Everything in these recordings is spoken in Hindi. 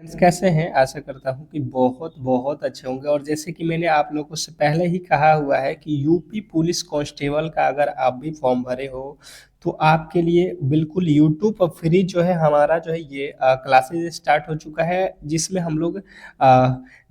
फ्रेंड्स कैसे हैं? आशा करता हूँ कि बहुत बहुत अच्छे होंगे। और जैसे कि मैंने आप लोगों से पहले ही कहा हुआ है कि यूपी पुलिस कांस्टेबल का अगर आप भी फॉर्म भरे हो तो आपके लिए बिल्कुल यूट्यूब पर फ्री जो है हमारा जो है ये क्लासेज स्टार्ट हो चुका है, जिसमें हम लोग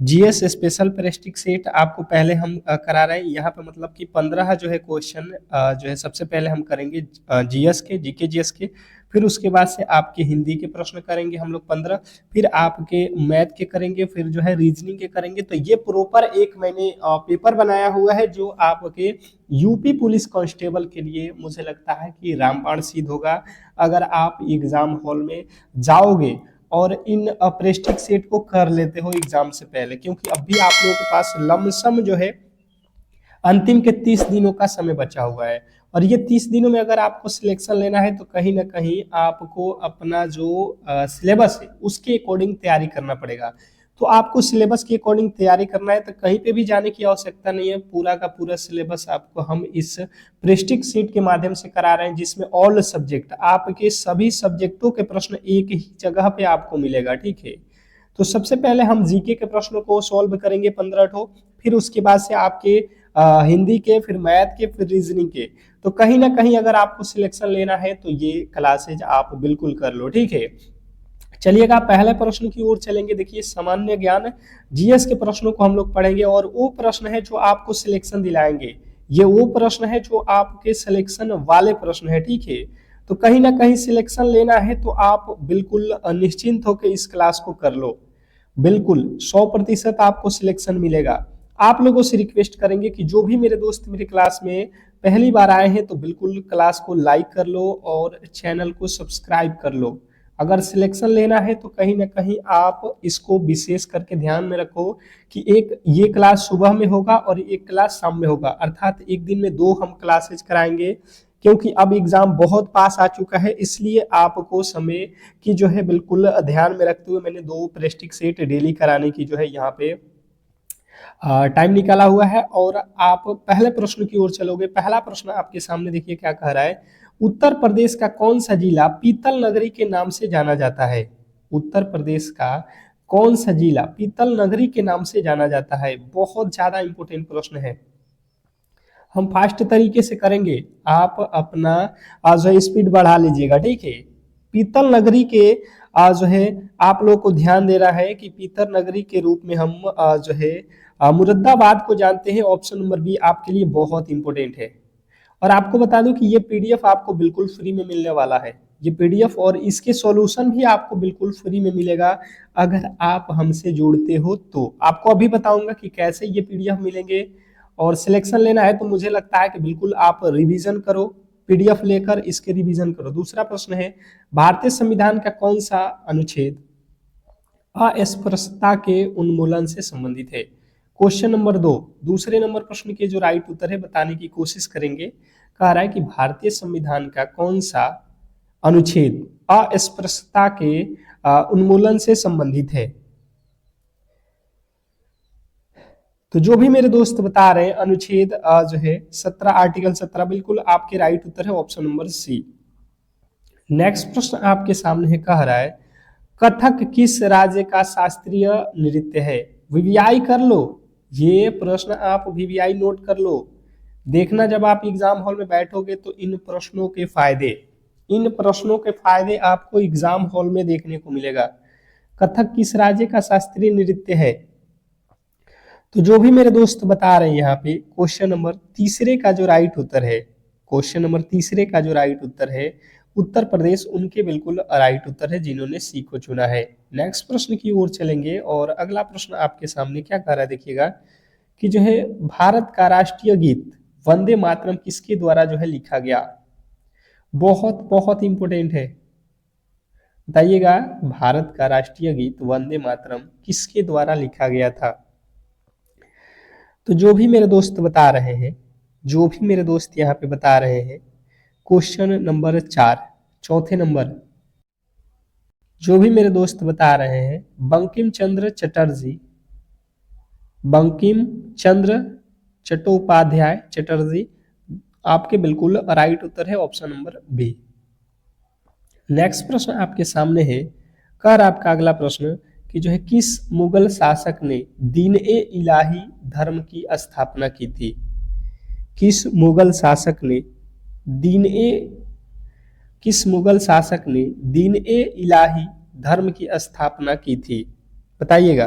जीएस स्पेशल प्रेस्टिक सेट आपको पहले हम करा रहे हैं। यहाँ पे मतलब कि 15 जो है क्वेश्चन जो है सबसे पहले हम करेंगे जीएस के, जीके जीएस के। फिर उसके बाद से आपके हिंदी के प्रश्न करेंगे हम लोग 15। फिर आपके मैथ के करेंगे, फिर जो है रीजनिंग के करेंगे। तो ये प्रॉपर एक मैंने पेपर बनाया हुआ है जो आपके यूपी पुलिस कांस्टेबल के लिए मुझे लगता है कि रामबाण सिद्ध होगा अगर आप एग्जाम हॉल में जाओगे और इन प्रेस्टिक सेट को कर लेते हो एग्जाम से पहले, क्योंकि अभी आप लोगों के पास लमसम जो है अंतिम के 30 दिनों का समय बचा हुआ है। और ये 30 दिनों में अगर आपको सिलेक्शन लेना है तो कहीं ना कहीं आपको अपना जो सिलेबस है उसके अकॉर्डिंग तैयारी करना पड़ेगा। तो आपको सिलेबस के अकॉर्डिंग तैयारी करना है तो कहीं पे भी जाने की आवश्यकता नहीं है। पूरा का पूरा सिलेबस आपको हम इस प्रेस्टिक सीट के माध्यम से करा रहे हैं, जिसमें ऑल सब्जेक्ट आपके सभी सब्जेक्टों के प्रश्न एक ही जगह पे आपको मिलेगा। ठीक है, तो सबसे पहले हम जीके के प्रश्नों को सॉल्व करेंगे 15 ठो। फिर उसके बाद से आपके हिंदी के, फिर मैथ के, फिर रीजनिंग के। तो कहीं ना कहीं अगर आपको सिलेक्शन लेना है तो ये क्लासेज आप बिल्कुल कर लो। ठीक है, चलिएगा पहले प्रश्न की ओर चलेंगे। देखिए, सामान्य ज्ञान जीएस के प्रश्नों को हम लोग पढ़ेंगे और वो प्रश्न है जो आपको सिलेक्शन दिलाएंगे। ये वो प्रश्न है जो आपके सिलेक्शन वाले प्रश्न है। ठीक है, तो कहीं ना कहीं सिलेक्शन लेना है तो आप बिल्कुल निश्चिंत होकर इस क्लास को कर लो। बिल्कुल 100% आपको सिलेक्शन मिलेगा। आप लोगों से रिक्वेस्ट करेंगे कि जो भी मेरे दोस्त मेरी क्लास में पहली बार आए हैं तो बिल्कुल क्लास को लाइक कर लो और चैनल को सब्सक्राइब कर लो। अगर सिलेक्शन लेना है तो कहीं ना कहीं आप इसको विशेष करके ध्यान में रखो कि एक ये क्लास सुबह में होगा और एक क्लास शाम में होगा, अर्थात एक दिन में 2 हम क्लासेज कराएंगे। क्योंकि अब एग्जाम बहुत पास आ चुका है, इसलिए आपको समय की जो है बिल्कुल ध्यान में रखते हुए मैंने 2 प्रेस्टिक सेट डेली कराने की जो है यहाँ पे टाइम निकाला हुआ है। और आप पहले प्रश्न की ओर चलोगे। पहला प्रश्न आपके सामने देखिए क्या कह रहा है। उत्तर प्रदेश का कौन सा जिला पीतल नगरी के नाम से जाना जाता है? उत्तर प्रदेश का कौन सा जिला पीतल नगरी के नाम से जाना जाता है? बहुत ज्यादा इंपोर्टेंट प्रश्न है। हम फास्ट तरीके से करेंगे, आप अपना जो स्पीड बढ़ा लीजिएगा। ठीक है, पीतल नगरी के जो है आप लोग को ध्यान दे रहा है कि पीतल नगरी के रूप में हम जो है मुरादाबाद को जानते हैं। ऑप्शन नंबर बी आपके लिए बहुत इंपॉर्टेंट है। और आपको बता दूं कि ये पीडीएफ आपको बिल्कुल फ्री में मिलने वाला है। ये पीडीएफ और इसके सॉल्यूशन भी आपको बिल्कुल फ्री में मिलेगा अगर आप हमसे जुड़ते हो। तो आपको अभी बताऊंगा कि कैसे ये पीडीएफ मिलेंगे। और सिलेक्शन लेना है तो मुझे लगता है कि बिल्कुल आप रिवीजन करो, पीडीएफ लेकर इसके रिवीजन करो। दूसरा प्रश्न है, भारतीय संविधान का कौन सा अनुच्छेद अस्पृश्यता के उन्मूलन से संबंधित है? क्वेश्चन नंबर 2, दूसरे नंबर प्रश्न के जो राइट उत्तर है बताने की कोशिश करेंगे। कह रहा है कि भारतीय संविधान का कौन सा अनुच्छेद अस्पृश्यता के उन्मूलन से संबंधित है? तो जो भी मेरे दोस्त बता रहे हैं अनुच्छेद जो है 17, आर्टिकल 17 बिल्कुल आपके राइट उत्तर है ऑप्शन नंबर सी। नेक्स्ट प्रश्न आपके सामने है, कह रहा है कथक किस राज्य का शास्त्रीय नृत्य है? वीवीआई कर लो, ये प्रश्न आप वीवीआई नोट कर लो। देखना जब आप एग्जाम हॉल में बैठोगे तो इन प्रश्नों के फायदे आपको एग्जाम हॉल में देखने को मिलेगा। कथक किस राज्य का शास्त्रीय नृत्य है? तो जो भी मेरे दोस्त बता रहे हैं यहाँ पे क्वेश्चन नंबर तीसरे का जो राइट उत्तर है, क्वेश्चन नंबर तीसरे का जो राइट उत्तर है उत्तर प्रदेश, उनके बिल्कुल राइट उत्तर है जिन्होंने सी को चुना है। नेक्स्ट प्रश्न की ओर चलेंगे और अगला प्रश्न आपके सामने क्या कह रहा है देखिएगा कि जो है भारत का राष्ट्रीय गीत वंदे मातरम किसके द्वारा जो है लिखा गया? बहुत बहुत इंपोर्टेंट है, बताइएगा भारत का राष्ट्रीय गीत वंदे मातरम किसके द्वारा लिखा गया था? तो जो भी मेरे दोस्त बता रहे हैं, जो भी मेरे दोस्त यहाँ पे बता रहे हैं क्वेश्चन नंबर 4, चौथे नंबर, जो भी मेरे दोस्त बता रहे हैं बंकिम चंद्र चटर्जी, बंकिम चंद्र चट्टोपाध्याय चटर्जी, आपके बिल्कुल राइट उत्तर है ऑप्शन नंबर बी। नेक्स्ट प्रश्न आपके सामने है, कर आपका अगला प्रश्न कि जो है किस मुगल शासक ने दीन-ए-इलाही धर्म की स्थापना की थी? किस मुगल शासक ने दीन ए किस मुगल शासक ने दीन-ए-इलाही धर्म की स्थापना की थी? बताइएगा।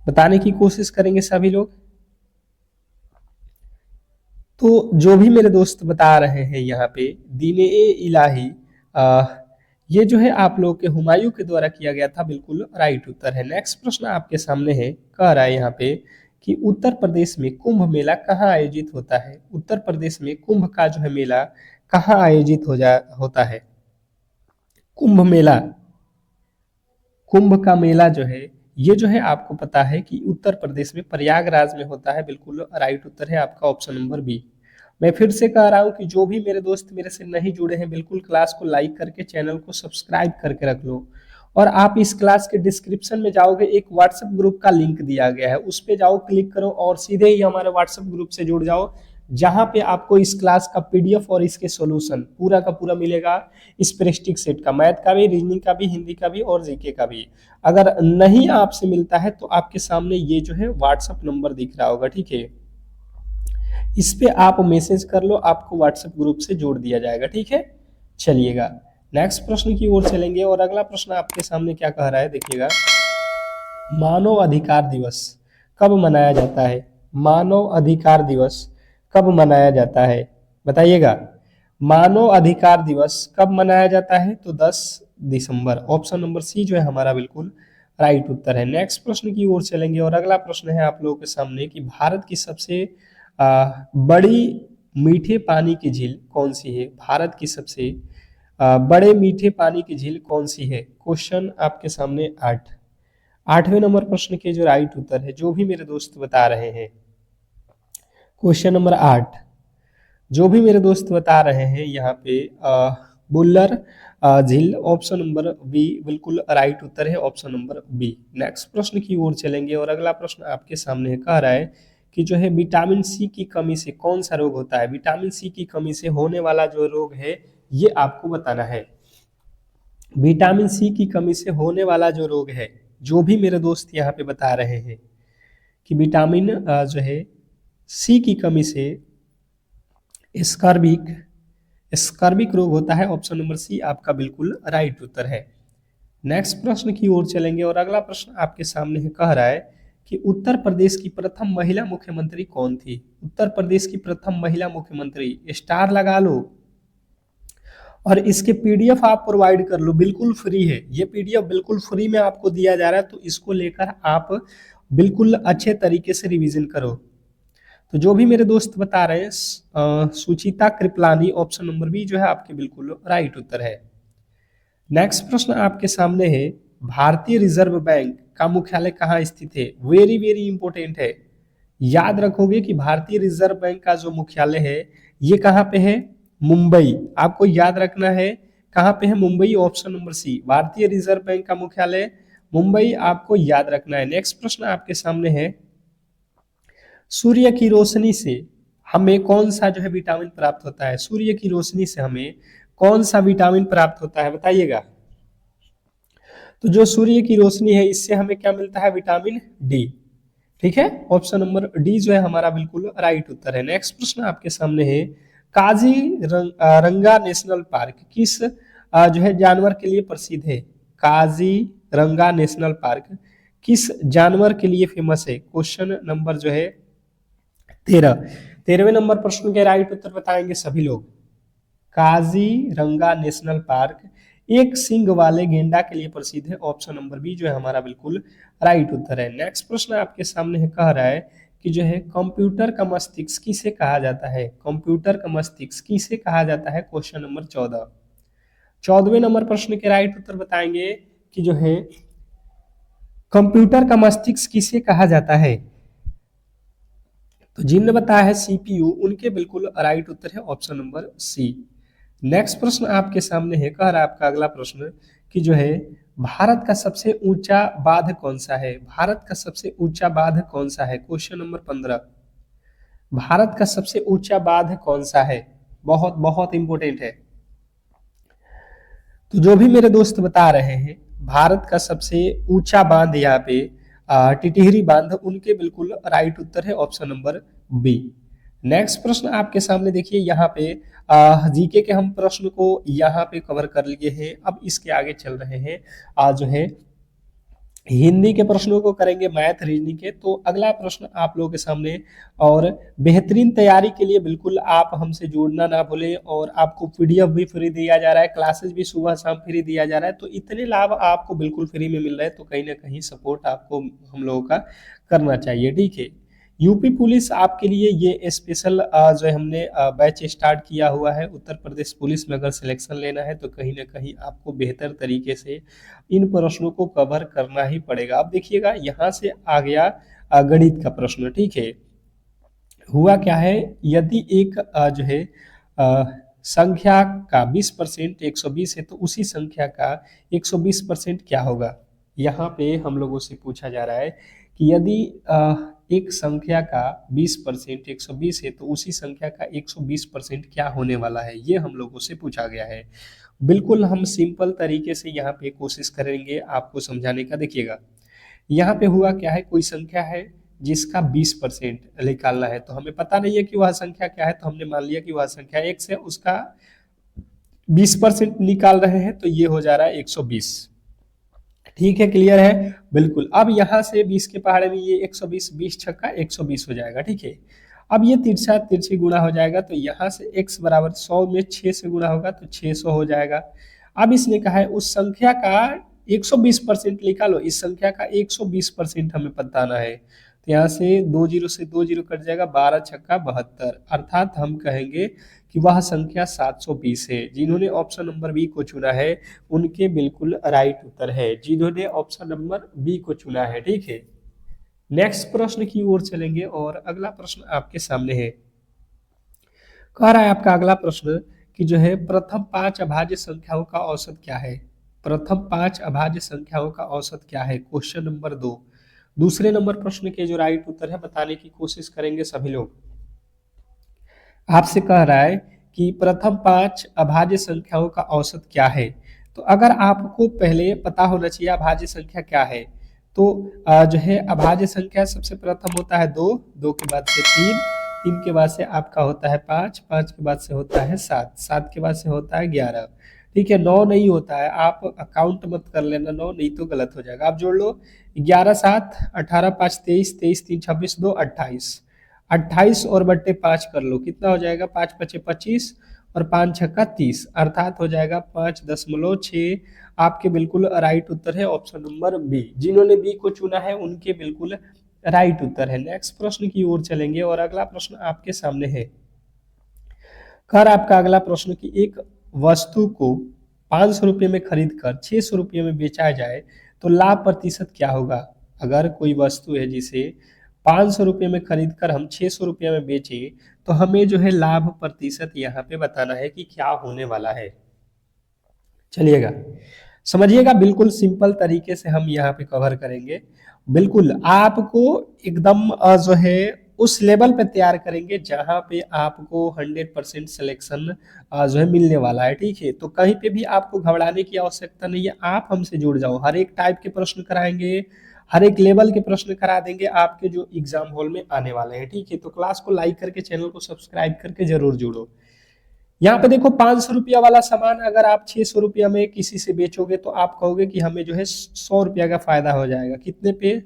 बताने की कोशिश करेंगे सभी लोग। तो जो भी मेरे दोस्त बता रहे हैं यहाँ पे दीन-ए-इलाही, ये जो है आप लोगों के हुमायूं के द्वारा किया गया था, बिल्कुल राइट उत्तर है। नेक्स्ट प्रश्न आपके सामने है, कह रहा है यहाँ पे कि उत्तर प्रदेश में कुंभ मेला कहाँ आयोजित होता है? उत्तर प्रदेश में कुंभ का जो है मेला कहाँ आयोजित होता है? कुंभ मेला, कुंभ का मेला जो है ये जो है आपको पता है कि उत्तर प्रदेश में प्रयागराज में होता है, बिल्कुल राइट उत्तर है आपका ऑप्शन नंबर बी। मैं फिर से कह रहा हूं कि जो भी मेरे दोस्त मेरे से नहीं जुड़े हैं, बिल्कुल क्लास को लाइक करके चैनल को सब्सक्राइब करके रख लो। और आप इस क्लास के डिस्क्रिप्शन में जाओगे, एक व्हाट्सएप ग्रुप का लिंक दिया गया है, उस पे जाओ, क्लिक करो और सीधे ही हमारे व्हाट्सएप ग्रुप से जुड़ जाओ, जहां पे आपको इस क्लास का पीडीएफ और इसके सॉल्यूशन पूरा का पूरा मिलेगा। इस प्रेस्टिक सेट का, मैथ का भी, रीजनिंग का भी, हिंदी का भी और जीके का भी। अगर नहीं आपसे मिलता है तो आपके सामने ये जो है व्हाट्सएप नंबर दिख रहा होगा, ठीक है, इस पे आप मैसेज कर लो, आपको व्हाट्सएप ग्रुप से जोड़ दिया जाएगा, ठीक है। चलिएगा नेक्स्ट प्रश्न की ओर चलेंगे और अगला प्रश्न आपके सामने क्या कह रहा है, देखिएगा। मानव अधिकार दिवस कब मनाया जाता है? मानव अधिकार दिवस कब मनाया जाता है? बताइएगा। मानव अधिकार दिवस कब मनाया जाता है? तो 10 दिसंबर। ऑप्शन नंबर सी जो है हमारा बिल्कुल राइट उत्तर है। नेक्स्ट प्रश्न की ओर चलेंगे और अगला प्रश्न है आप लोगों के सामने कि भारत की सबसे बड़ी मीठे पानी की झील कौन सी है? भारत की सबसे बड़े मीठे पानी की झील कौन सी है? क्वेश्चन आपके सामने 8वें नंबर प्रश्न के जो राइट उत्तर है, जो भी मेरे दोस्त बता रहे हैं, क्वेश्चन नंबर 8 जो भी मेरे दोस्त बता रहे हैं यहाँ पे बुल्लर झील, ऑप्शन नंबर बी बिल्कुल राइट उत्तर है, ऑप्शन नंबर बी। नेक्स्ट प्रश्न की ओर चलेंगे और अगला प्रश्न आपके सामने है, कह रहा है कि जो है विटामिन सी की कमी से कौन सा रोग होता है? विटामिन सी की कमी से होने वाला जो रोग है ये आपको बताना है। विटामिन सी की कमी से होने वाला जो रोग है, जो भी मेरे दोस्त यहाँ पे बता रहे हैं कि विटामिन जो है सी की कमी से स्कर्बिक रोग होता है, ऑप्शन नंबर सी आपका बिल्कुल राइट उत्तर है। नेक्स्ट प्रश्न की ओर चलेंगे और अगला प्रश्न आपके सामने है, कह रहा है कि उत्तर प्रदेश की प्रथम महिला मुख्यमंत्री कौन थी? उत्तर प्रदेश की प्रथम महिला मुख्यमंत्री, स्टार लगा लो और इसके पीडीएफ आप प्रोवाइड कर लो, बिल्कुल फ्री है ये पीडीएफ, बिल्कुल फ्री में आपको दिया जा रहा है, तो इसको लेकर आप बिल्कुल अच्छे तरीके से रिवीजन करो। तो जो भी मेरे दोस्त बता रहे हैं सुचिता कृपलानी, ऑप्शन नंबर बी जो है आपके बिल्कुल राइट उत्तर है। नेक्स्ट प्रश्न आपके सामने है, भारतीय रिजर्व बैंक का मुख्यालय कहाँ स्थित है? वेरी वेरी इंपॉर्टेंट है, याद रखोगे कि भारतीय रिजर्व बैंक का जो मुख्यालय है ये कहाँ पे है? मुंबई। आपको याद रखना है कहाँ पे है? Mumbai, option number C. भारतीय रिजर्व बैंक का मुख्यालय मुंबई, आपको याद रखना है। नेक्स्ट प्रश्न आपके सामने है, सूर्य की रोशनी से हमें कौन सा जो है विटामिन प्राप्त होता है? सूर्य की रोशनी से हमें कौन सा विटामिन प्राप्त होता है? बताइएगा। तो जो सूर्य की रोशनी है इससे हमें क्या मिलता है? विटामिन डी, ठीक है, ऑप्शन नंबर डी जो है हमारा बिल्कुल राइट उत्तर है। नेक्स्ट प्रश्न आपके सामने है, काजीरंगा नेशनल पार्क किस जो है जानवर के लिए प्रसिद्ध है? काजीरंगा नेशनल पार्क किस जानवर के लिए फेमस है? क्वेश्चन नंबर जो है 13वें नंबर प्रश्न के राइट उत्तर बताएंगे सभी लोग। काजीरंगा नेशनल पार्क एक सींग वाले गेंडा के लिए प्रसिद्ध है, ऑप्शन नंबर बी जो है हमारा बिल्कुल राइट उत्तर है। नेक्स्ट प्रश्न आपके सामने है, कह रहा है कि जो है कंप्यूटर का मस्तिष्क किसे कहा जाता है? कंप्यूटर का मस्तिष्क किसे कहा जाता है? क्वेश्चन नंबर 14वें नंबर प्रश्न के राइट उत्तर बताएंगे कि जो है कंप्यूटर का मस्तिष्क किसे कहा जाता है? तो जिनने बताया है सीपीयू, उनके बिल्कुल राइट उत्तर है ऑप्शन नंबर सी। नेक्स्ट प्रश्न आपके सामने है, कह रहा है आपका अगला प्रश्न कि जो है भारत का सबसे ऊंचा बांध कौन सा है? भारत का सबसे ऊंचा बांध कौन सा है? Question number 15। भारत का सबसे ऊंचा बांध कौन सा है? बहुत बहुत इंपॉर्टेंट है। तो जो भी मेरे दोस्त बता रहे हैं भारत का सबसे ऊंचा बांध यहाँ पे टिटिहरी बांध, उनके बिल्कुल राइट उत्तर है ऑप्शन नंबर बी। नेक्स्ट प्रश्न आपके सामने देखिए, यहाँ पे जीके के हम प्रश्न को यहाँ पे कवर कर लिए हैं। अब इसके आगे चल रहे हैं जो है हिंदी के प्रश्नों को करेंगे, मैथ रीजनिंग के। तो अगला प्रश्न आप लोगों के सामने, और बेहतरीन तैयारी के लिए बिल्कुल आप हमसे जुड़ना ना भूलें, और आपको पीडीएफ भी फ्री दिया जा रहा है, क्लासेस भी सुबह शाम फ्री दिया जा रहा है। तो इतने लाभ आपको बिल्कुल फ्री में मिल रहे हैं, तो कहीं ना कहीं सपोर्ट आपको हम लोगों का करना चाहिए, ठीक है। यूपी पुलिस आपके लिए ये स्पेशल जो है हमने बैच स्टार्ट किया हुआ है। उत्तर प्रदेश पुलिस में अगर सिलेक्शन लेना है तो कहीं ना कहीं आपको बेहतर तरीके से इन प्रश्नों को कवर करना ही पड़ेगा। अब देखिएगा, यहाँ से आ गया गणित का प्रश्न, ठीक है। हुआ क्या है, यदि एक जो है संख्या का 20% 120 है, तो उसी संख्या का 120% क्या होगा। यहाँ पे हम लोगों से पूछा जा रहा है कि यदि एक संख्या का 20% 120 है, तो उसी संख्या का 120% क्या होने वाला है, ये हम लोगों से पूछा गया है। बिल्कुल हम सिंपल तरीके से यहाँ पे कोशिश करेंगे आपको समझाने का। देखिएगा, यहाँ पे हुआ क्या है, कोई संख्या है जिसका 20% निकालना है, तो हमें पता नहीं है कि वह संख्या क्या है, तो हमने मान लिया कि वह संख्या x है, उसका 20% निकाल रहे हैं, तो ये हो जा रहा है 120। ठीक है, क्लियर है, बिल्कुल। अब यहाँ से 20 के पहाड़े में ये 120, 20 छक्का 120 हो जाएगा, ठीक है। अब ये तिरछा तिरछी गुणा हो जाएगा, तो यहाँ से x बराबर 100 में 6 से गुणा होगा तो 600 हो जाएगा। अब इसने कहा है उस संख्या का 120% निकालो, इस संख्या का 120% हमें बताना है। तो यहाँ से 2 जीरो से 2 जीरो कट जाएगा, 12 छक्का 72, अर्थात हम कहेंगे कि वह संख्या 720 है। जिन्होंने ऑप्शन नंबर बी को चुना है उनके बिल्कुल राइट उत्तर है, जिन्होंने ऑप्शन नंबर बी को चुना है, ठीक है। नेक्स्ट प्रश्न की ओर चलेंगे, और अगला प्रश्न आपके सामने है। कह रहा है आपका अगला प्रश्न कि जो है प्रथम 5 अभाज्य संख्याओं का औसत क्या है। प्रथम 5 अभाज्य संख्याओं का औसत क्या है, क्वेश्चन नंबर 2। दूसरे नंबर प्रश्न के जो राइट उत्तर है बताने की कोशिश करेंगे सभी लोग। आपसे कह रहा है कि प्रथम 5 अभाज्य संख्याओं का औसत क्या है। तो अगर आपको पहले पता होना चाहिए अभाज्य संख्या क्या है, तो जो है अभाज्य संख्या सबसे प्रथम होता है 2, 2 के बाद से 3, 3 के बाद से आपका होता है 5, 5 के बाद से होता है 7, 7 के बाद से होता है 11, ठीक है। 9 नहीं होता है, आप अकाउंट मत कर लेना 9, नहीं तो गलत हो जाएगा। आप जोड़ लो, 11 7 18 5 23, 23 3 26 2 28, 28 और बट्टे 5 कर लो, कितना हो जाएगा, 5 पचे 25 और 5 छक्का 30, अर्थात हो जाएगा 5.6। आपके बिल्कुल राइट उत्तर है ऑप्शन नंबर बी। जिन्होंने बी को चुना है उनके बिल्कुल राइट उत्तर है। नेक्स्ट प्रश्न की ओर चलेंगे, और अगला प्रश्न आपके सामने है। कर आपका अगला प्रश्न कि एक वस्तु को 500 रुपये में खरीद कर 600 रुपये में बेचा जाए तो लाभ प्रतिशत क्या होगा। अगर कोई वस्तु है जिसे 500 रुपये में खरीद कर हम 600 रुपये में बेचे, तो हमें जो है लाभ प्रतिशत यहाँ पे बताना है कि क्या होने वाला है। चलिएगा समझिएगा, बिल्कुल सिंपल तरीके से हम यहाँ पे कवर करेंगे। बिल्कुल आपको एकदम जो है उस लेवल पे तैयार करेंगे जहां पे आपको 100% सिलेक्शन जो है मिलने वाला है, ठीक है। तो कहीं पे भी आपको घबराने की आवश्यकता नहीं है, आप हमसे जुड़ जाओ। हर एक टाइप के प्रश्न कराएंगे, हर एक लेवल के प्रश्न करा देंगे आपके जो एग्जाम हॉल में आने वाले हैं, ठीक है। तो क्लास को लाइक करके, चैनल को सब्सक्राइब करके जरूर जुड़ो। यहाँ पे देखो 500 रुपया वाला सामान अगर आप 600 रुपया में किसी से बेचोगे, तो आप कहोगे कि हमें जो है 100 रुपया का फायदा हो जाएगा। कितने पे,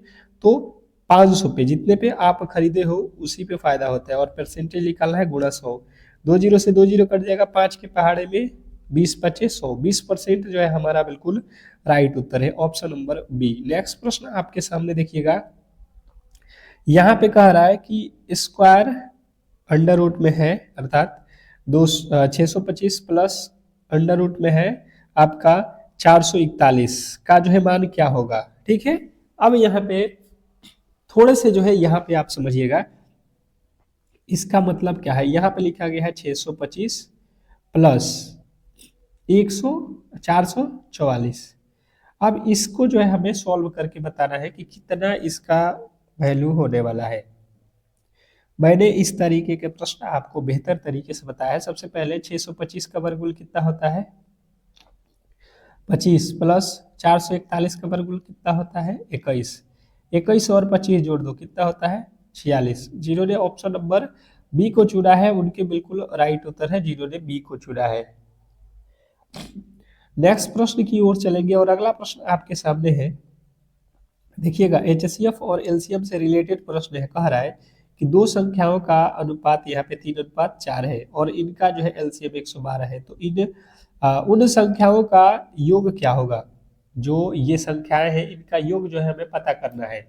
तो 500 पे, जितने पे आप खरीदे हो उसी पे फायदा होता है, और परसेंटेज निकालना है गुणा 100। 2 जीरो से 2 जीरो कट जाएगा, 5 के पहाड़े में 20 पचे 100, 20% जो है हमारा बिल्कुल राइट उत्तर है ऑप्शन नंबर बी। नेक्स्ट प्रश्न आपके सामने देखिएगा, यहाँ पे कह रहा है कि स्क्वायर अंडर रूट में है, अर्थात 625 प्लस अंडर रूट में है आपका 441 का जो है मान क्या होगा, ठीक है। अब यहाँ पे थोड़े से जो है यहाँ पे आप समझिएगा इसका मतलब क्या है। यहाँ पे लिखा गया है 625 प्लस 444। अब इसको जो है हमें सॉल्व करके बताना है कि कितना इसका वैल्यू होने वाला है। मैंने इस तरीके के प्रश्न आपको बेहतर तरीके से बताया है। सबसे पहले 625 का वर्गमूल कितना होता है, 25 प्लस 441 का वर्गमूल कितना होता है 21। 21 और 25 जोड़ दो कितना होता है 46। जिन्होंने ऑप्शन नंबर बी को चुना है उनके बिल्कुल राइट उत्तर है, जिन्होंने बी को चुना है। नेक्स्ट प्रश्न की ओर चलेंगे और अगला प्रश्न आपके सामने है, देखिएगा एचसीएफ और एलसीएम से रिलेटेड प्रश्न है। कह रहा है कि दो संख्याओं का अनुपात यहाँ पे 3:4 है और इनका जो है एलसीएम 112 है, तो उन संख्याओं का योग क्या होगा। जो ये संख्याएं हैं इनका योग जो है हमें पता करना है।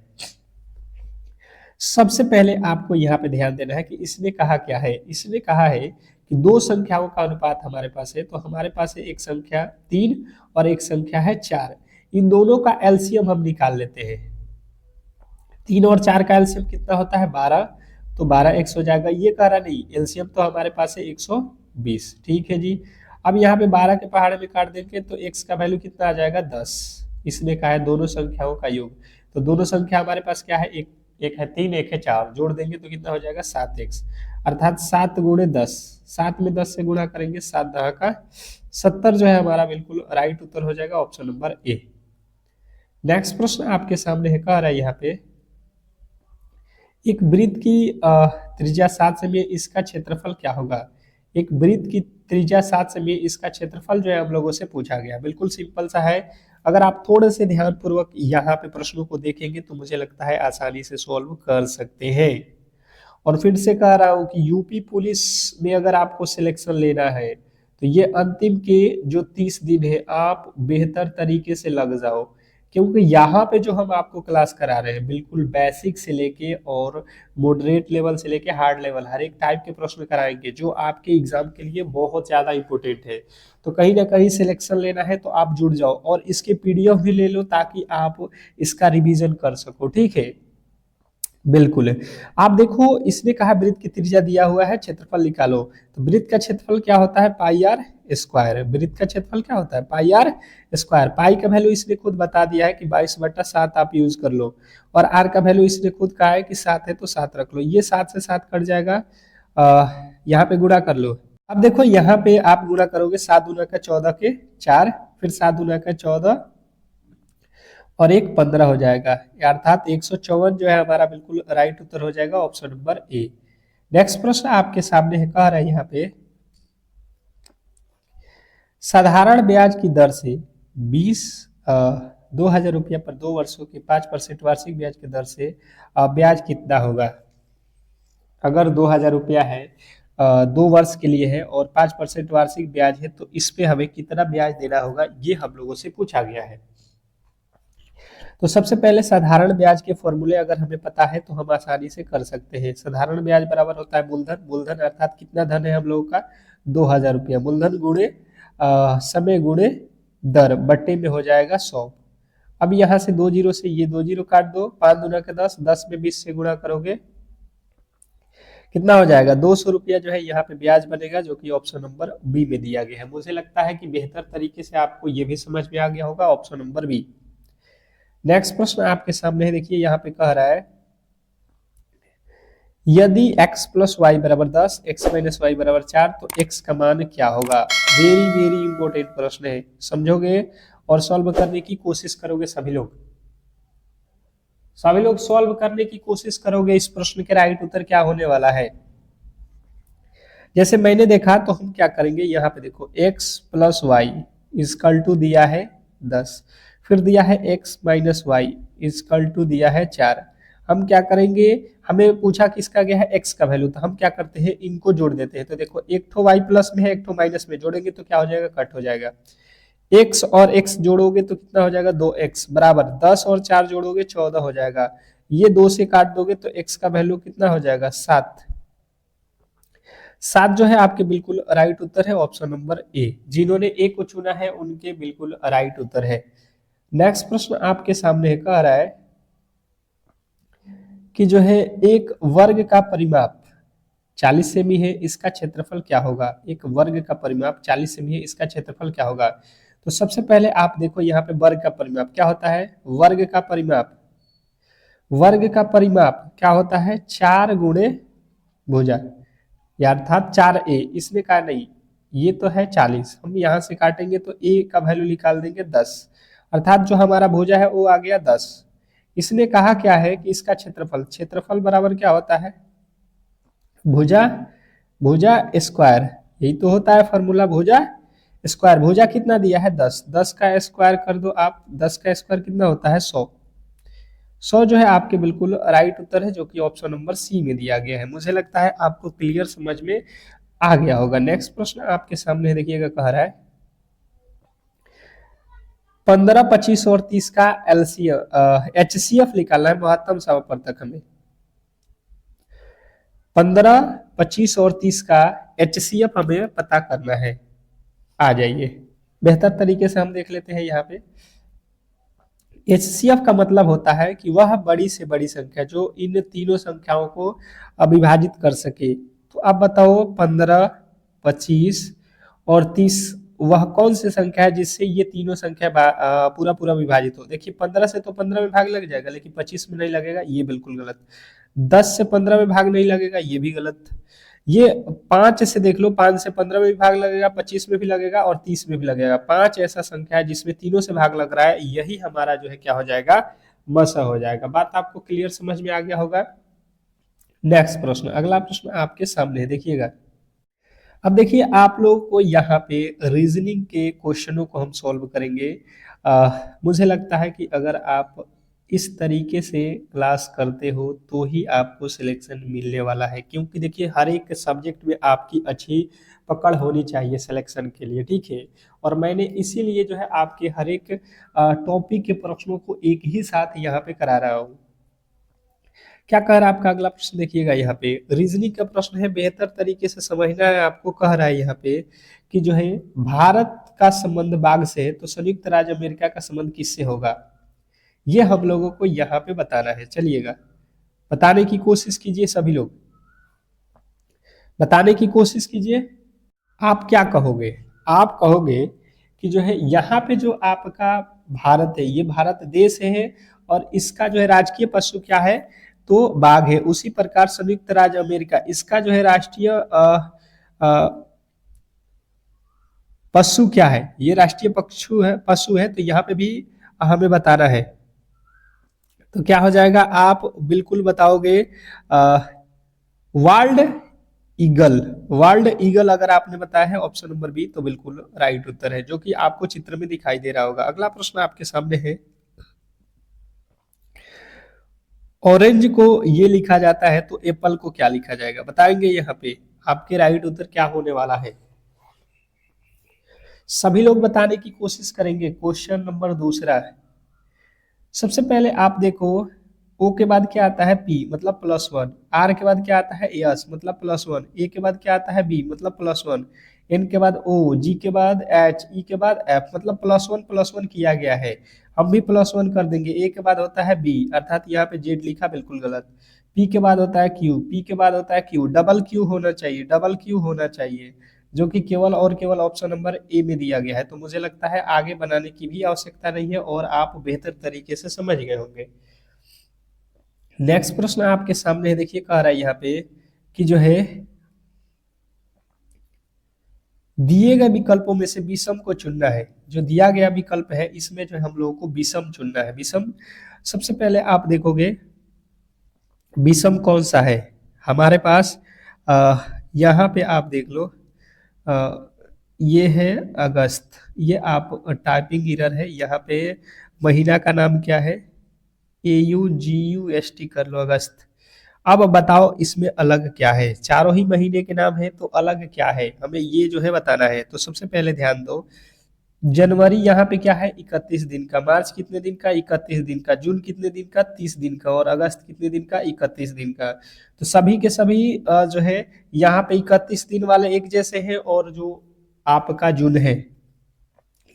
सबसे पहले आपको यहाँ पे ध्यान देना है कि इसने कहा क्या है। इसने कहा है कि दो संख्याओं का अनुपात हमारे पास है, तो हमारे पास है एक संख्या 3 और एक संख्या है 4। इन दोनों का एलसीएम हम निकाल लेते हैं। 3 और 4 का एलसीएम कितना होता है 12, तो 12 x हो जाएगा। ये कह रहा नहीं, एलसीएम तो हमारे पास है 120। ठीक है जी। अब यहाँ पे 12 के पहाड़े में काट देंगे तो x का वैल्यू कितना आ जाएगा 10। इसने कहा है दोनों संख्याओं का योग, तो दोनों संख्या हमारे पास क्या है, एक है 3 एक है 4, जोड़ देंगे तो कितना हो जाएगा 7x, अर्थात 7 गुणे 10। 7 में 10 से गुणा करेंगे, 7 10 का 70 जो है हमारा बिल्कुल राइट उत्तर हो जाएगा ऑप्शन नंबर ए। नेक्स्ट प्रश्न आपके सामने है, कह रहा है यहाँ पे एक वृत्त की त्रिज्या 7 सेमी, इसका क्षेत्रफल क्या होगा। एक वृत्त की त्रिज्या 7 सेमी, इसका क्षेत्रफल जो है हम लोगों से पूछा गया। बिल्कुल सिंपल सा है, अगर आप थोड़े से ध्यान पूर्वक यहाँ पे प्रश्नों को देखेंगे तो मुझे लगता है आसानी से सॉल्व कर सकते हैं। और फिर से कह रहा हूँ कि यूपी पुलिस में अगर आपको सिलेक्शन लेना है तो ये अंतिम के जो 30 दिन है आप बेहतर तरीके से लग जाओ, क्योंकि यहाँ पे जो हम आपको क्लास करा रहे हैं बिल्कुल बेसिक से लेके और मॉडरेट लेवल से लेके हार्ड लेवल हर एक टाइप के प्रश्न कराएंगे जो आपके एग्जाम के लिए बहुत ज्यादा इंपॉर्टेंट है। तो कहीं ना कहीं सिलेक्शन लेना है तो आप जुड़ जाओ और इसके पीडीएफ भी ले लो ताकि आप इसका रिवीजन कर सको। ठीक है, बिल्कुल है। आप देखो इसने कहा वृत्त की त्रिज्या दिया हुआ है, क्षेत्रफल निकालो। तो वृत्त का क्षेत्रफल क्या होता है पाई आर स्क्वायर। वृत्त का क्षेत्रफल क्या होता है पाई आर स्क्वायर। पाई का वैल्यू इसने खुद बता दिया है कि 22/7 आप यूज कर लो, और आर का वैल्यू इसने खुद कहा है कि 7 है तो 7 रख लो। ये 7 से 7 कट जाएगा, यहाँ पे गुणा कर लो। अब देखो यहाँ पे आप गुणा करोगे 7 दूना का 14 के 4, फिर 7 दूना का 14 और एक 15 हो जाएगा, अर्थात 154 जो है हमारा बिल्कुल राइट उत्तर हो जाएगा ऑप्शन नंबर ए। नेक्स्ट प्रश्न आपके सामने है, कह रहा है यहाँ पे साधारण ब्याज की दर से 2,000 रुपया पर 2 वर्षों के 5% वार्षिक ब्याज की दर से ब्याज कितना होगा। अगर 2,000 रुपया है 2 वर्ष के लिए है और 5% वार्षिक ब्याज है तो इस पे हमें कितना ब्याज देना होगा, ये हम लोगों से पूछा गया है। तो सबसे पहले साधारण ब्याज के फॉर्मूले अगर हमें पता है तो हम आसानी से कर सकते हैं। साधारण ब्याज बराबर होता है मूलधन। मूलधन अर्थात कितना धन है हम लोगों का 2,000 रुपया। मूलधन गुणे समय गुणे दर बट्टे में हो जाएगा 100। अब यहाँ से 2 जीरो से ये 2 जीरो काट दो, 5 दूना का 10, 10 में 20 से गुणा करोगे कितना हो जाएगा 200 रुपया जो है यहाँ पे ब्याज बनेगा, जो कि ऑप्शन नंबर बी में दिया गया है। मुझे लगता है कि बेहतर तरीके से आपको ये भी समझ में आ गया होगा ऑप्शन नंबर बी। नेक्स्ट प्रश्न आपके सामने है, देखिए यहाँ पे कह रहा है यदि x प्लस वाई बराबर 10, x माइनस वाई बराबर 4 तो x का मान क्या होगा। वेरी वेरी इंपॉर्टेंट प्रश्न है, समझोगे और सॉल्व करने की कोशिश करोगे। सभी लोग सॉल्व करने की कोशिश करोगे। इस प्रश्न के राइट उत्तर क्या होने वाला है, जैसे मैंने देखा तो हम क्या करेंगे, यहाँ पे देखो x plus Y is equal to दिया है 10, फिर दिया है x minus Y is equal to दिया है 4। हम क्या करेंगे, हमें पूछा किसका गया है x का वैल्यू, तो हम क्या करते हैं इनको जोड़ देते हैं। तो देखो एक ठो y प्लस में है एक ठो माइनस में, जोड़ेंगे तो क्या हो जाएगा कट हो जाएगा। x और x जोड़ोगे तो कितना हो जाएगा 2x बराबर 10 और 4 जोड़ोगे 14 हो जाएगा। ये 2 से काट दोगे तो x का वैल्यू कितना हो जाएगा 7। 7 जो है आपके बिल्कुल राइट उत्तर है ऑप्शन नंबर ए। जिन्होंने ए को चुना है उनके बिल्कुल राइट उत्तर है। नेक्स्ट प्रश्न आपके सामने है, कह रहा है कि जो है एक वर्ग का परिमाप 40 सेमी है, इसका क्षेत्रफल क्या होगा। एक वर्ग का परिमाप 40 सेमी है, इसका क्षेत्रफल क्या होगा। तो सबसे पहले आप देखो यहाँ पे वर्ग का परिमाप क्या होता है। वर्ग का परिमाप क्या होता है 4 गुणे भुजा, अर्थात 4a। इसने कहा नहीं, ये तो है 40, हम यहाँ से काटेंगे तो ए का वैल्यू निकाल देंगे 10, अर्थात जो हमारा भुजा है वो आ गया 10। इसने कहा क्या है कि इसका क्षेत्रफल, क्षेत्रफल बराबर क्या होता है, भुजा भुजा स्क्वायर, यही तो होता है फॉर्मूला, भुजा स्क्वायर। भुजा कितना दिया है 10, 10 का स्क्वायर कर दो आप, 10 का स्क्वायर कितना होता है 100। 100 जो है आपके बिल्कुल राइट उत्तर है, जो कि ऑप्शन नंबर सी में दिया गया है। मुझे लगता है आपको क्लियर समझ में आ गया होगा। नेक्स्ट प्रश्न आपके सामने देखिएगा, कह रहा है 15, 25 और 30 का एलसीएम एचसीएफ निकालना है, महत्तम समापवर्तक हमें। 15, 25 और 30 का एचसीएफ हमें पता करना है। आ जाइए, बेहतर तरीके से हम देख लेते हैं यहाँ पे। एचसीएफ का मतलब होता है कि वह बड़ी से बड़ी संख्या जो इन तीनों संख्याओं को विभाजित कर सके। तो आप बताओ 15, 25 और 30 वह कौन सी संख्या है जिससे ये तीनों संख्या पूरा पूरा विभाजित हो। देखिए 15 से तो 15 में भाग लग जाएगा, लेकिन 25 में नहीं लगेगा, ये बिल्कुल गलत। 10 से 15 में भाग नहीं लगेगा, ये भी गलत। ये 5 से देख लो, 5 से 15 में भी भाग लगेगा, 25 में भी लगेगा और 30 में भी लगेगा। 5 ऐसा संख्या है जिसमें तीनों से भाग लग रहा है, यही हमारा जो है क्या हो जाएगा, मसा हो जाएगा। बात आपको क्लियर समझ में आ गया होगा। नेक्स्ट प्रश्न, अगला प्रश्न आपके सामने है, देखिएगा। अब देखिए आप लोगों को यहाँ पे रीजनिंग के क्वेश्चनों को हम सॉल्व करेंगे। मुझे लगता है कि अगर आप इस तरीके से क्लास करते हो तो ही आपको सिलेक्शन मिलने वाला है, क्योंकि देखिए हर एक सब्जेक्ट में आपकी अच्छी पकड़ होनी चाहिए सिलेक्शन के लिए, ठीक है। और मैंने इसीलिए जो है आपके हर एक टॉपिक के प्रश्नों को एक ही साथ यहाँ पे करा रहा हूँ। क्या कह रहा है आपका अगला प्रश्न, देखिएगा यहाँ पे रीजनिंग का प्रश्न है, बेहतर तरीके से समझना है आपको। कह रहा है यहाँ पे कि जो है भारत का संबंध बाघ से है, तो संयुक्त राज्य अमेरिका का संबंध किससे होगा, ये हम लोगों को यहाँ पे बताना है। चलिएगा बताने की कोशिश कीजिए, सभी लोग बताने की कोशिश कीजिए। आप क्या कहोगे, आप कहोगे कि जो है यहाँ पे जो आपका भारत है, ये भारत देश है और इसका जो है राजकीय पशु क्या है, तो बाघ है। उसी प्रकार संयुक्त राज्य अमेरिका, इसका जो है राष्ट्रीय पशु क्या है, ये राष्ट्रीय पशु है, तो यहाँ पे भी हमें बताना है। तो क्या हो जाएगा, आप बिल्कुल बताओगे वर्ल्ड ईगल। वर्ल्ड ईगल अगर आपने बताया है ऑप्शन नंबर बी, तो बिल्कुल राइट उत्तर है, जो कि आपको चित्र में दिखाई दे रहा होगा। अगला प्रश्न आपके सामने है, ऑरेंज को ये लिखा जाता है तो एप्पल को क्या लिखा जाएगा, बताएंगे यहाँ पे। आपके राइट उत्तर क्या होने वाला है, सभी लोग बताने की कोशिश करेंगे। क्वेश्चन नंबर दूसरा है, सबसे पहले आप देखो, ओ के बाद क्या आता है पी मतलब +1, आर के बाद क्या आता है एस मतलब +1, ए के बाद क्या आता है बी मतलब +1, एन के बाद ओ, जी के बाद एच, ई के बाद एफ मतलब +1 किया गया है। हम भी +1 कर देंगे। ए के बाद होता है बी, अर्थात यहाँ पे जेड लिखा, बिल्कुल गलत। पी के बाद होता है क्यू, पी के बाद होता है क्यू, डबल क्यू होना चाहिए, डबल क्यू होना चाहिए, जो कि केवल और केवल ऑप्शन नंबर ए में दिया गया है। तो मुझे लगता है आगे बनाने की भी आवश्यकता नहीं है और आप बेहतर तरीके से समझ गए होंगे। नेक्स्ट प्रश्न आपके सामने है, देखिए कह रहा है यहाँ पे कि जो है दिए गए विकल्पों में से विषम को चुनना है। जो दिया गया विकल्प है इसमें जो है हम लोगों को विषम चुनना है। विषम सबसे पहले आप देखोगे विषम कौन सा है हमारे पास, यहाँ पे आप देख लो, ये है अगस्त, ये आप टाइपिंग एरर है, यहाँ पे महीना का नाम क्या है, AUGUST कर लो, अगस्त। अब बताओ इसमें अलग क्या है, चारों ही महीने के नाम है तो अलग क्या है, हमें ये जो है बताना है। तो सबसे पहले ध्यान दो, जनवरी यहाँ पे क्या है 31 दिन का, मार्च कितने दिन का 31 दिन का, जून कितने दिन का 30 दिन का, और अगस्त कितने दिन का 31 दिन का। तो सभी के सभी जो है यहाँ पे 31 दिन वाले एक जैसे हैं, और जो आपका जून है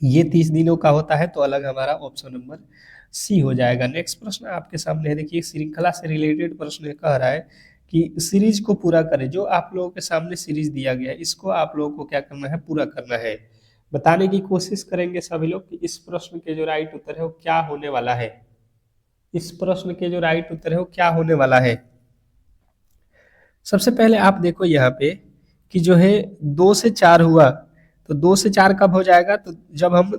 ये 30 दिनों का होता है, तो अलग हमारा ऑप्शन नंबर सी हो जाएगा। नेक्स्ट प्रश्न आपके सामने है, देखिए श्रृंखला से रिलेटेड प्रश्न कह रहा है कि सीरीज को पूरा करें। जो आप लोगों के सामने सीरीज दिया गया है इसको आप लोगों को क्या करना है, पूरा करना है। बताने की कोशिश करेंगे सभी लोग कि इस प्रश्न के जो राइट उत्तर है वो क्या होने वाला है, इस प्रश्न के जो राइट उत्तर है वो क्या होने वाला है। सबसे पहले आप देखो यहाँ पे कि जो है 2 से 4 हुआ, तो 2 से 4 कब हो जाएगा, तो जब हम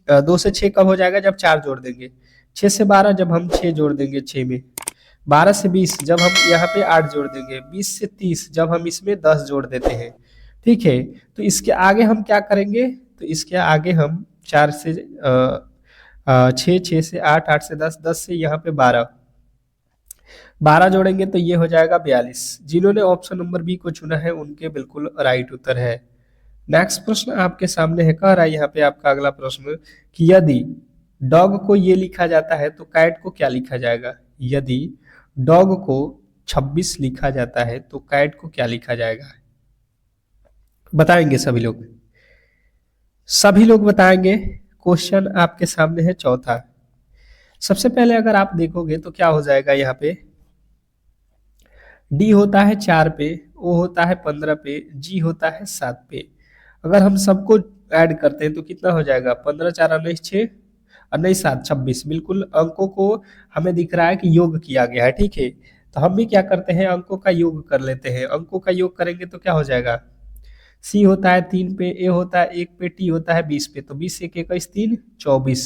2 से 6 कब हो जाएगा, जब 4 जोड़ देंगे। 6 से 12 जब हम 6 जोड़ देंगे 6 में। 12 से 20 जब हम यहाँ पे 8 जोड़ देंगे। 20 से 30 जब हम इसमें 10 जोड़ देते हैं। ठीक है, तो इसके आगे हम क्या करेंगे, तो इसके आगे हम 4 से 6, 6 से 8, 8 से 10, 10 से यहाँ पे 12, 12 जोड़ेंगे तो ये हो जाएगा 42। जिन्होंने ऑप्शन नंबर बी को चुना है उनके बिल्कुल राइट उत्तर है। नेक्स्ट प्रश्न आपके सामने है, कह रहा है यहाँ पे आपका अगला प्रश्न कि यदि डॉग को ये लिखा जाता है तो कैट को क्या लिखा जाएगा। यदि डॉग को 26 लिखा जाता है तो कैट को क्या लिखा जाएगा, बताएंगे सभी लोग, सभी लोग बताएंगे। क्वेश्चन आपके सामने है चौथा। सबसे पहले अगर आप देखोगे तो क्या हो जाएगा, यहाँ पे डी होता है 4 पे, ओ होता है 15 पे, जी होता है 7 पे। अगर हम सबको ऐड करते हैं तो कितना हो जाएगा, 15 4 19 6 और नहीं 7 26। बिल्कुल अंकों को हमें दिख रहा है कि योग किया गया है। ठीक है, तो हम भी क्या करते हैं, अंकों का योग कर लेते हैं। अंकों का योग करेंगे तो क्या हो जाएगा, सी होता है 3 पे, ए होता है 1 पे, टी होता है 20 पे, तो 20 1 21 3 24।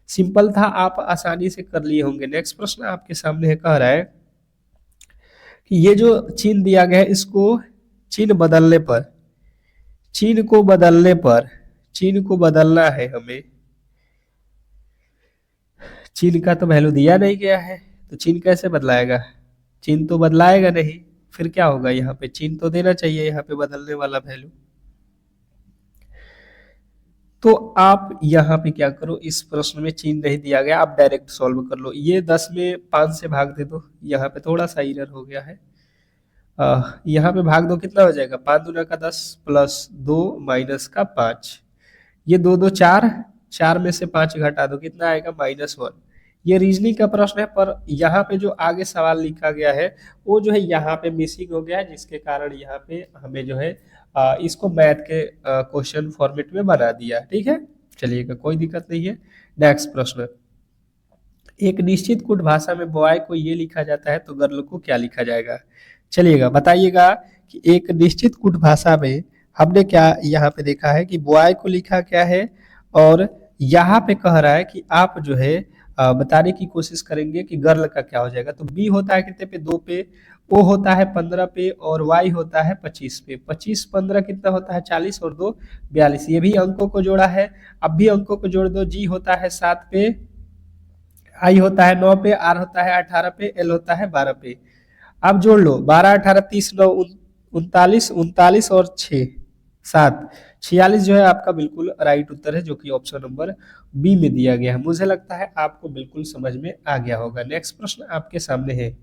सिंपल था, आप आसानी से कर लिए होंगे। नेक्स्ट प्रश्न आपके सामने है, कह रहा है कि ये जो चिन्ह दिया गया है इसको चिन्ह बदलने पर, चिन्ह को बदलने पर, चिन्ह को बदलना है हमें। चिन्ह का तो वैल्यू दिया नहीं गया है, तो चिन्ह कैसे बदलाएगा, चिन्ह तो बदलाएगा नहीं। फिर क्या होगा, यहाँ पे चिन्ह तो देना चाहिए, यहाँ पे बदलने वाला वैल्यू। तो आप यहाँ पे क्या करो, इस प्रश्न में चिन्ह नहीं दिया गया, आप डायरेक्ट सॉल्व कर लो। ये 10 में 5 से भाग दे दो, यहाँ पे थोड़ा सा एरर हो गया है। यहाँ पे भाग दो, कितना हो जाएगा, 5 दूना का 10 प्लस 2 माइनस का 5। ये 2 2 4, 4 में से 5 घटा दो, कितना आएगा -1। ये रीजनिंग का प्रश्न है, पर यहाँ पे जो आगे सवाल लिखा गया है वो जो है यहाँ पे मिसिंग हो गया है, जिसके कारण यहाँ पे हमें जो है इसको मैथ के क्वेश्चन फॉर्मेट में बना दिया। ठीक है, चलिएगा, कोई दिक्कत नहीं है। नेक्स्ट प्रश्न, एक निश्चित कुट भाषा में बॉय को ये लिखा जाता है तो गर्ल को क्या लिखा जाएगा। चलिएगा, बताइएगा कि एक निश्चित कुट भाषा में हमने क्या यहाँ पे देखा है कि बॉय को लिखा क्या है, और यहाँ पे कह रहा है कि आप जो है बताने की कोशिश करेंगे कि गर्ल का क्या हो जाएगा। तो बी होता है कितने पे, 2 पे, ओ होता है 15 पे, और वाई होता है 25 पे। 25 15 कितना होता है 40, और 2 42। ये भी अंकों को जोड़ा है, अब भी अंकों को जोड़ दो। जी होता है 7 पे, आई होता है 9 पे, आर होता है 18 पे, एल होता है 12 पे। अब जोड़ लो, 12 18 30 9 39, 39 और 6 7 46 जो है आपका बिल्कुल राइट उत्तर है, जो कि ऑप्शन नंबर बी में दिया गया है। मुझे लगता है आपको बिल्कुल समझ में आ गया होगा। नेक्स्ट प्रश्न आपके सामने है,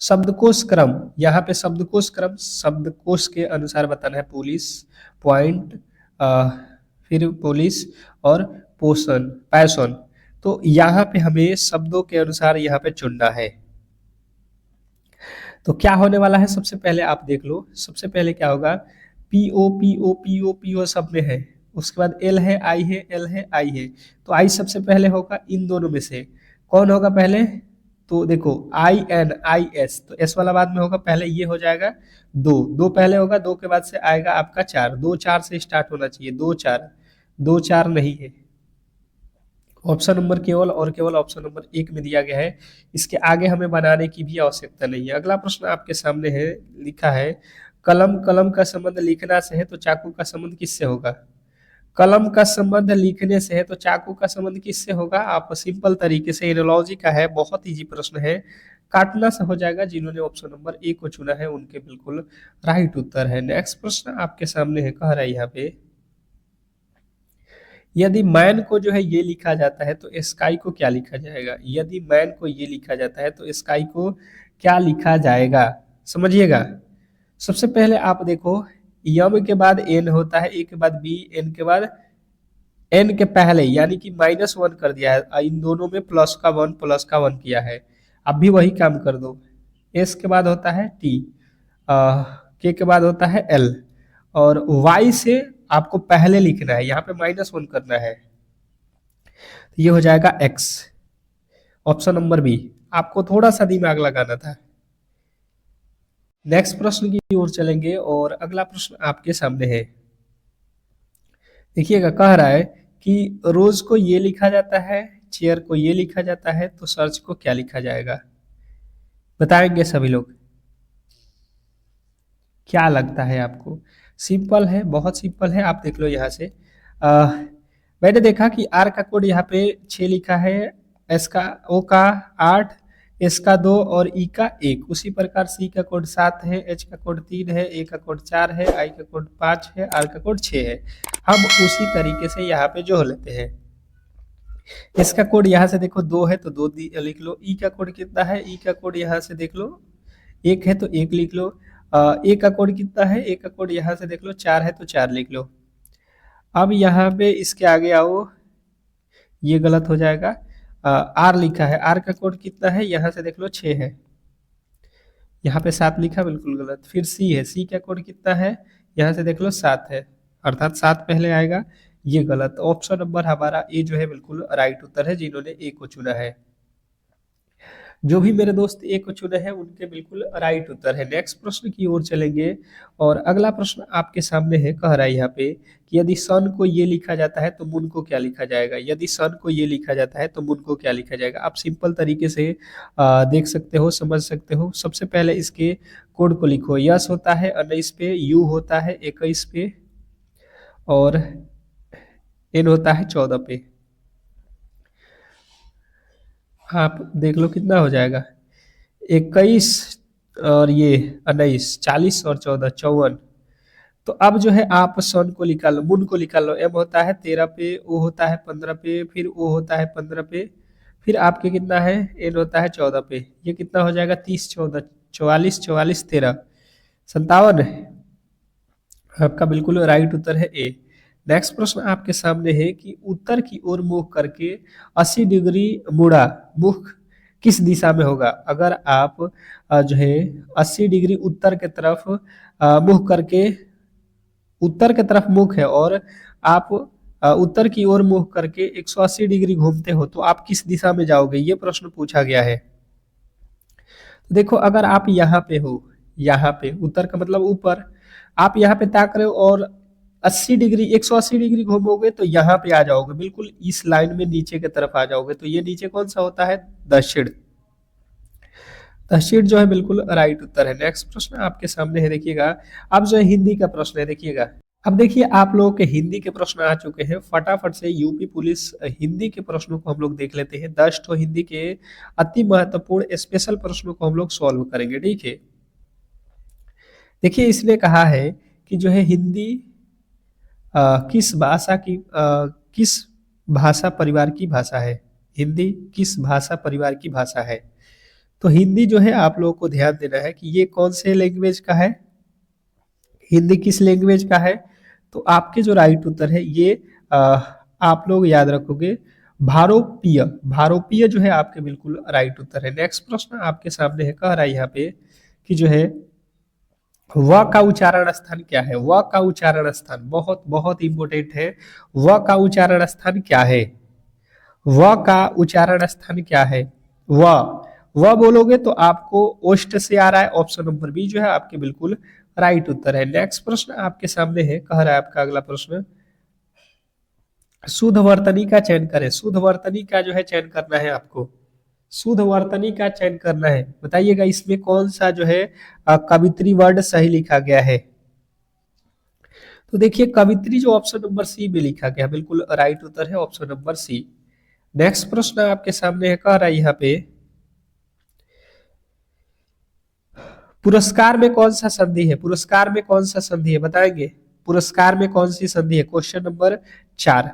शब्दकोश क्रम। यहाँ पे शब्दकोश क्रम शब्दकोश के अनुसार बताना है। पुलिस, पॉइंट, फिर पुलिस और पोषण, पैशन। तो यहाँ पे हमें शब्दों के अनुसार यहाँ पे चुनना है। तो क्या होने वाला है, सबसे पहले आप देख लो। सबसे पहले क्या होगा, P O P O P O P O सब में है, उसके बाद एल है, आई है, एल है, आई है। तो आई सबसे पहले होगा, इन दोनों में से कौन होगा पहले, तो देखो आई एन आई एस, तो एस वाला बाद में होगा, पहले ये हो जाएगा 2, 2 पहले होगा, 2 के बाद से आएगा आपका 4, 2 4 से स्टार्ट होना चाहिए, 2 4, 2 4 नहीं है। ऑप्शन नंबर केवल और केवल ऑप्शन नंबर 1 में दिया गया है, इसके आगे हमें बनाने की भी आवश्यकता नहीं है। अगला प्रश्न आपके सामने है, लिखा है कलम कलम का संबंध लिखना से है तो चाकू का संबंध किससे होगा। कलम का संबंध लिखने से है तो चाकू का संबंध किससे होगा। आप सिंपल तरीके से, एनालॉजी का है, बहुत इजी प्रश्न है, काटना से हो जाएगा। जिन्होंने ऑप्शन नंबर ए को चुना है उनके बिल्कुल राइट उत्तर है। नेक्स्ट प्रश्न आपके सामने है, कह रहा है यहाँ पे, यदि मैन को जो है ये लिखा जाता है तो स्काई को क्या लिखा जाएगा। यदि मैन को ये लिखा जाता है तो स्काई को क्या लिखा जाएगा, समझिएगा। सबसे पहले आप देखो, यम के बाद एन होता है, ए के बाद बी, एन के बाद एन के पहले यानी कि -1 कर दिया है, इन दोनों में प्लस का 1 किया है। अब भी वही काम कर दो। एस के बाद होता है टी, के बाद होता है एल, और वाई से आपको पहले लिखना है, यहाँ पे -1 करना है, तो ये हो जाएगा एक्स। ऑप्शन नंबर बी, आपको थोड़ा सा दिमाग लगाना था। नेक्स्ट प्रश्न की ओर चलेंगे और अगला प्रश्न आपके सामने है, देखिएगा कह रहा है कि रोज को ये लिखा जाता है, चेयर को ये लिखा जाता है, तो सर्च को क्या लिखा जाएगा? बताएंगे सभी लोग। क्या लगता है आपको? सिंपल है, बहुत सिंपल है, आप देख लो यहाँ से। आ, मैंने देखा कि आर का कोड यहाँ पे 6 लिखा है, एस का ओ का 8, एस का 2 और ई का 1। उसी प्रकार सी का कोड 7 है, एच का कोड 3 है, ए का कोड 4 है, आई का कोड 5 है, आर का कोड 6 है। हम उसी तरीके से यहाँ पे जोड़ लेते हैं। इसका कोड यहाँ से देखो 2 है तो 2 लिख लो। ई का कोड कितना है? ई का कोड यहाँ से देख लो 1 है तो 1 लिख लो। ए का कोड कितना है? ए का कोड यहाँ से देख लो 4 है तो 4 लिख लो। अब यहाँ पे इसके आगे आओ, ये गलत हो जाएगा। आर लिखा है, आर का कोड कितना है? यहाँ से देख लो 6 है, यहाँ पे 7 लिखा, बिल्कुल गलत। फिर सी है, सी का कोड कितना है? यहाँ से देख लो 7 है, अर्थात 7 पहले आएगा, ये गलत। ऑप्शन नंबर हमारा ए जो है बिल्कुल राइट उत्तर है, जिन्होंने ए को चुना है। जो भी मेरे दोस्त ए को चुने हैं उनके बिल्कुल राइट उत्तर है। नेक्स्ट प्रश्न की ओर चलेंगे और अगला प्रश्न आपके सामने है। कह रहा है यहाँ पे कि यदि सन को ये लिखा जाता है तो मून को क्या लिखा जाएगा? यदि सन को ये लिखा जाता है तो मून को क्या लिखा जाएगा? आप सिंपल तरीके से देख सकते हो, समझ सकते हो। सबसे पहले इसके कोड को लिखो। यस होता है 19 पे, यू होता है 21 पे और एन होता है 14 पे। आप देख लो कितना हो जाएगा, 21 और ये 19, 40 और 14 54। तो अब जो है आप सन को निकाल लो, मून को निकाल लो। एम होता है 13 पे, ओ होता है 15 पे, फिर ओ होता है 15 पे, फिर आपके कितना है? एन होता है 14 पे। ये कितना हो जाएगा? 30 14 44 44 13 57। आपका बिल्कुल राइट उत्तर है ए। नेक्स्ट प्रश्न आपके सामने है कि उत्तर की ओर मुख करके 80 डिग्री मुड़ा, मुख किस दिशा में होगा? अगर आप जो है 80 डिग्री उत्तर के तरफ मुख करके, उत्तर के तरफ मुख है और आप उत्तर की ओर मुख करके 180 डिग्री घूमते हो तो आप किस दिशा में जाओगे? ये प्रश्न पूछा गया है। तो देखो अगर आप यहाँ पे हो, यहाँ पे उत्तर का मतलब ऊपर, आप यहाँ पे ताक रहे हो और 80 डिग्री 180 डिग्री घूमोगे तो यहाँ पे आ जाओगे, बिल्कुल इस लाइन में नीचे की तरफ आ जाओगे। तो ये नीचे कौन सा होता है? दक्षिण। दक्षिण जो है बिल्कुल राइट उत्तर है। नेक्स्ट प्रश्न आपके सामने है, देखिएगा। अब जो है हिंदी का प्रश्न है, देखिएगा। अब देखिए आप लोगों के हिंदी के प्रश्न आ चुके हैं। फटाफट से यूपी पुलिस हिंदी के प्रश्नों को हम लोग देख लेते हैं। 10 तो हिंदी के अति महत्वपूर्ण स्पेशल प्रश्नों को हम लोग सॉल्व करेंगे, ठीक है। देखिए इसने कहा है कि जो है हिंदी किस भाषा की किस भाषा परिवार की भाषा है? हिंदी किस भाषा परिवार की भाषा है? तो हिंदी जो है आप लोगों को ध्यान देना है कि ये कौन से लैंग्वेज का है, हिंदी किस लैंग्वेज का है। तो आपके जो राइट उत्तर है ये आप लोग याद रखोगे, भारोपीय। भारोपीय जो है आपके बिल्कुल राइट उत्तर है। नेक्स्ट प्रश्न आपके सामने है, कह रहा है यहाँ पे कि जो है व का उच्चारण स्थान क्या है? व का उच्चारण स्थान बहुत बहुत इंपोर्टेंट है। व का उच्चारण स्थान क्या है? व का उच्चारण स्थान क्या है? व बोलोगे तो आपको ओष्ठ से आ रहा है। ऑप्शन नंबर बी जो है आपके बिल्कुल राइट उत्तर है। नेक्स्ट प्रश्न आपके सामने है, कह रहा है आपका अगला प्रश्न, शुद्ध वर्तनी का चयन करें। शुद्ध वर्तनी का जो है चयन करना है आपको, शुद्ध वर्तनी का चयन करना है। बताइएगा इसमें कौन सा जो है कवित्री वर्ड सही लिखा गया है? तो देखिए कवित्री जो ऑप्शन नंबर सी में लिखा गया बिल्कुल राइट उत्तर है, ऑप्शन नंबर सी। नेक्स्ट प्रश्न आपके सामने है, कह रहा है यहाँ पे पुरस्कार में कौन सा संधि है? पुरस्कार में कौन सा संधि है बताएंगे? पुरस्कार में कौन सी संधि है? Question number 4।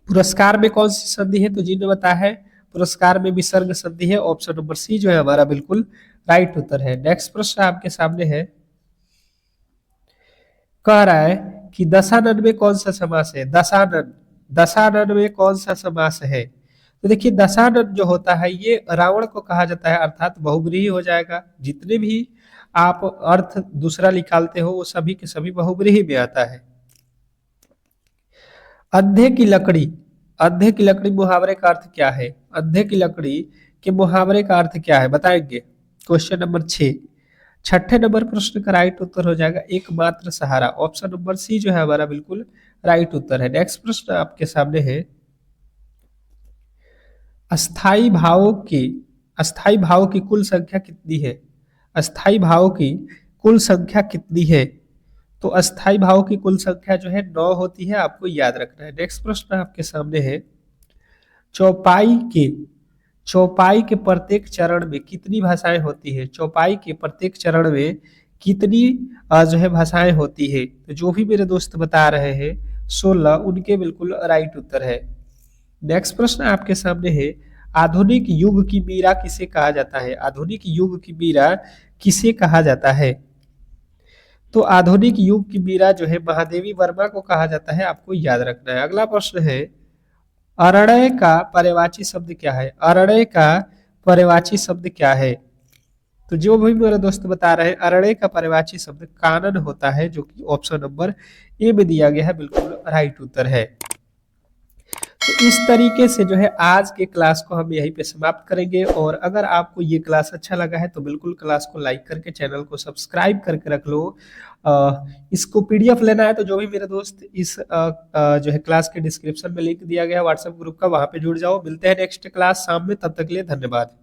पुरस्कार में कौन सी संधि है? तो जिन्हें बताया है पुरस्कार में विसर्ग संधि है। ऑप्शन नंबर सी जो है हमारा बिल्कुल राइट उत्तर है। नेक्स्ट प्रश्न आपके सामने है, कह रहा है कि दशानन में कौन सा समास है? दशानन, दशानन में कौन सा समास है? तो देखिए दशानन जो होता है ये रावण को कहा जाता है, अर्थात बहुब्रीही हो जाएगा। जितने भी आप अर्थ दूसरा निकालते हो वो सभी के सभी बहुब्रीही में आता है। अंधे की लकड़ी, अंधे की लकड़ी मुहावरे का अर्थ क्या है? अंधे की लकड़ी के मुहावरे का अर्थ क्या है बताएंगे? Question number 6। छठे नंबर प्रश्न का राइट उत्तर हो जाएगा एकमात्र सहारा। ऑप्शन नंबर सी जो है हमारा बिल्कुल राइट उत्तर है। नेक्स्ट प्रश्न आपके सामने है, अस्थाई भावों की अस्थाई भावों की कुल संख्या कितनी है? अस्थाई भावों की कुल संख्या कितनी है? तो अस्थाई भावों की कुल संख्या जो है 9 होती है, आपको याद रखना है। नेक्स्ट प्रश्न आपके सामने है, चौपाई के चौपाई के प्रत्येक चरण में कितनी भाषाएं होती है? चौपाई के प्रत्येक चरण में कितनी जो है भाषाएं होती है? तो जो भी मेरे दोस्त बता रहे हैं 16, उनके बिल्कुल राइट उत्तर है। नेक्स्ट प्रश्न आपके सामने है, आधुनिक युग की मीरा किसे कहा जाता है? आधुनिक युग की मीरा किसे कहा जाता है? तो आधुनिक युग की मीरा जो है महादेवी वर्मा को कहा जाता है, आपको याद रखना है। अगला प्रश्न है, अरण्य का पर्यायवाची शब्द क्या है? अरण्य का पर्यायवाची शब्द क्या है? तो जो भी मेरे दोस्त बता रहे हैं, अरण्य का पर्यायवाची शब्द कानन होता है, जो कि ऑप्शन नंबर ए में दिया गया है, बिल्कुल राइट उत्तर है। तो इस तरीके से जो है आज के क्लास को हम यहीं पे समाप्त करेंगे, और अगर आपको ये क्लास अच्छा लगा है तो बिल्कुल क्लास को लाइक करके चैनल को सब्सक्राइब करके रख लो। इसको पीडीएफ लेना है तो जो भी मेरे दोस्त इस जो है क्लास के डिस्क्रिप्शन में लिंक दिया गया है व्हाट्सएप ग्रुप का, वहां पे जुड़ जाओ। मिलते हैं नेक्स्ट क्लास शाम में, तब तक के लिए धन्यवाद।